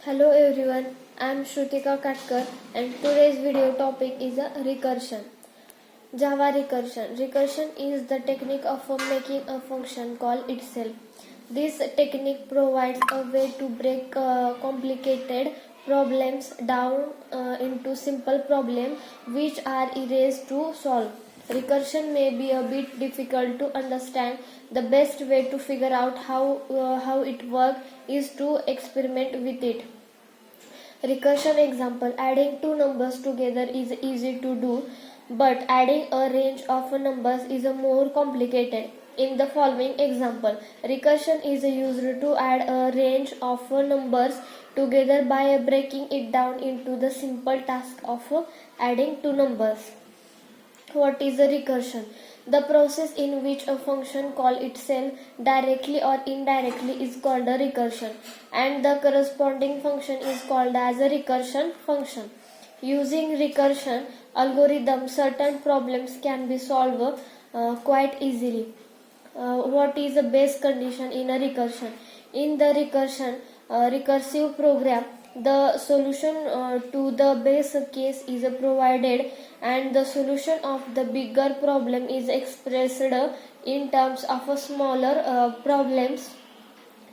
Hello everyone, I am Shrutika Katkar and today's video topic is a recursion. Java recursion. Recursion is the technique of making a function call itself. This technique provides a way to break complicated problems down into simple problems which are easy to solve. Recursion may be a bit difficult to understand. The best way to figure out how it works is to experiment with it. Recursion example: adding two numbers together is easy to do, but adding a range of numbers is more complicated. In the following example, recursion is used to add a range of numbers together by breaking it down into the simple task of adding two numbers. What is a recursion? The process in which a function calls itself directly or indirectly is called a recursion, and the corresponding function is called as a recursion function. Using recursion algorithm, certain problems can be solved quite easily. What is the base condition in a recursion? In the recursive program, the solution to the base case is provided and the solution of the bigger problem is expressed in terms of smaller problems.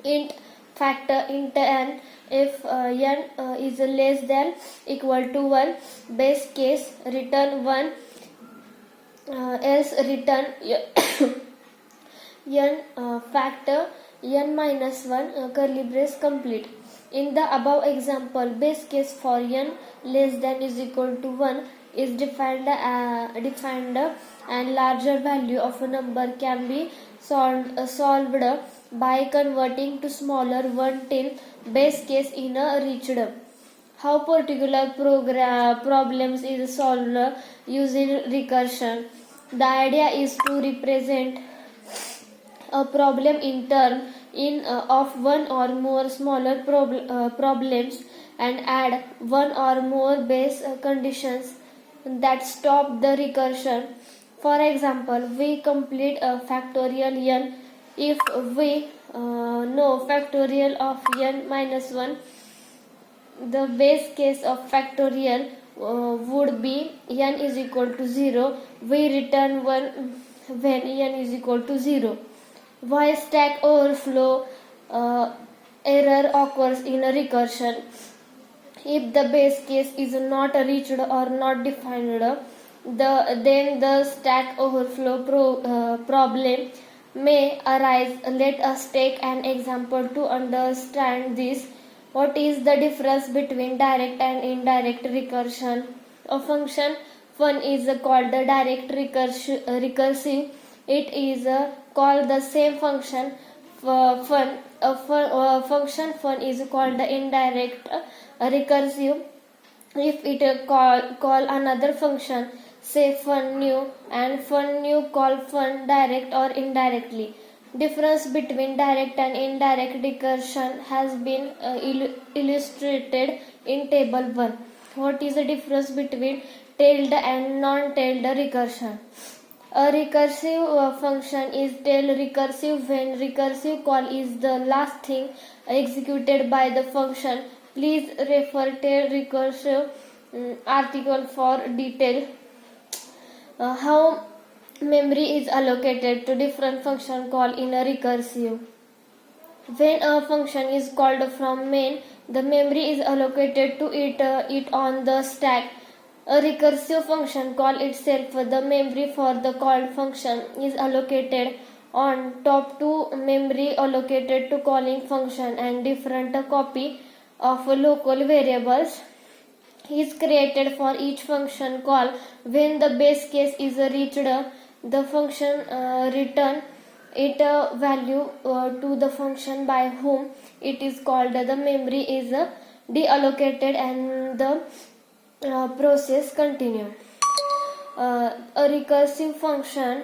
Int factor int n, if n is less than equal to 1, base case return 1, else return n factor n minus 1 curly brace complete. In the above example, base case for n less than is equal to 1 is defined and larger value of a number can be solved by converting to smaller one till base case in a reached. How particular problems is solved using recursion? The idea is to represent a problem in terms of one or more smaller problems and add one or more base conditions that stop the recursion. For example, we complete a factorial n if we know factorial of n minus 1. The base case of factorial would be n is equal to 0. We return 1 when n is equal to 0. Why stack overflow error occurs in a recursion? If the base case is not reached or not defined, then the stack overflow problem may arise. Let us take an example to understand this. What is the difference between direct and indirect recursion? A function fun is called the direct recursive. It is called the same function fun. Function fun is called the indirect recursive if it call another function, say fun new, and fun new call fun direct or indirectly. Difference between direct and indirect recursion has been illustrated in table 1. What is the difference between tailed and non-tailed recursion? A recursive function is tail recursive when recursive call is the last thing executed by the function. Please refer tail recursive article for detail. How memory is allocated to different function call in a recursive. When a function is called from main, the memory is allocated to it on the stack. A recursive function call itself, the memory for the called function is allocated on top to memory allocated to calling function, and different copy of local variables is created for each function call. When the base case is reached, the function return it value to the function by whom it is called. The memory is deallocated and the process continued. A recursive function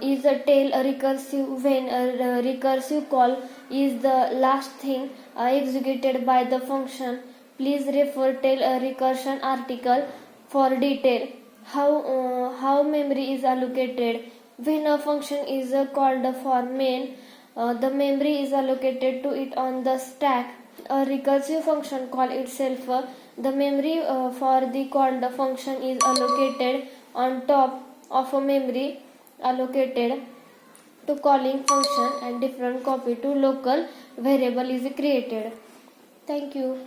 is a tail recursive when a recursive call is the last thing executed by the function. Please refer tail recursion article for detail. How memory is allocated? When a function is called for main, the memory is allocated to it on the stack. A recursive function call itself. The memory for the called function is allocated on top of a memory allocated to calling function, and different copy to local variable is created. Thank you.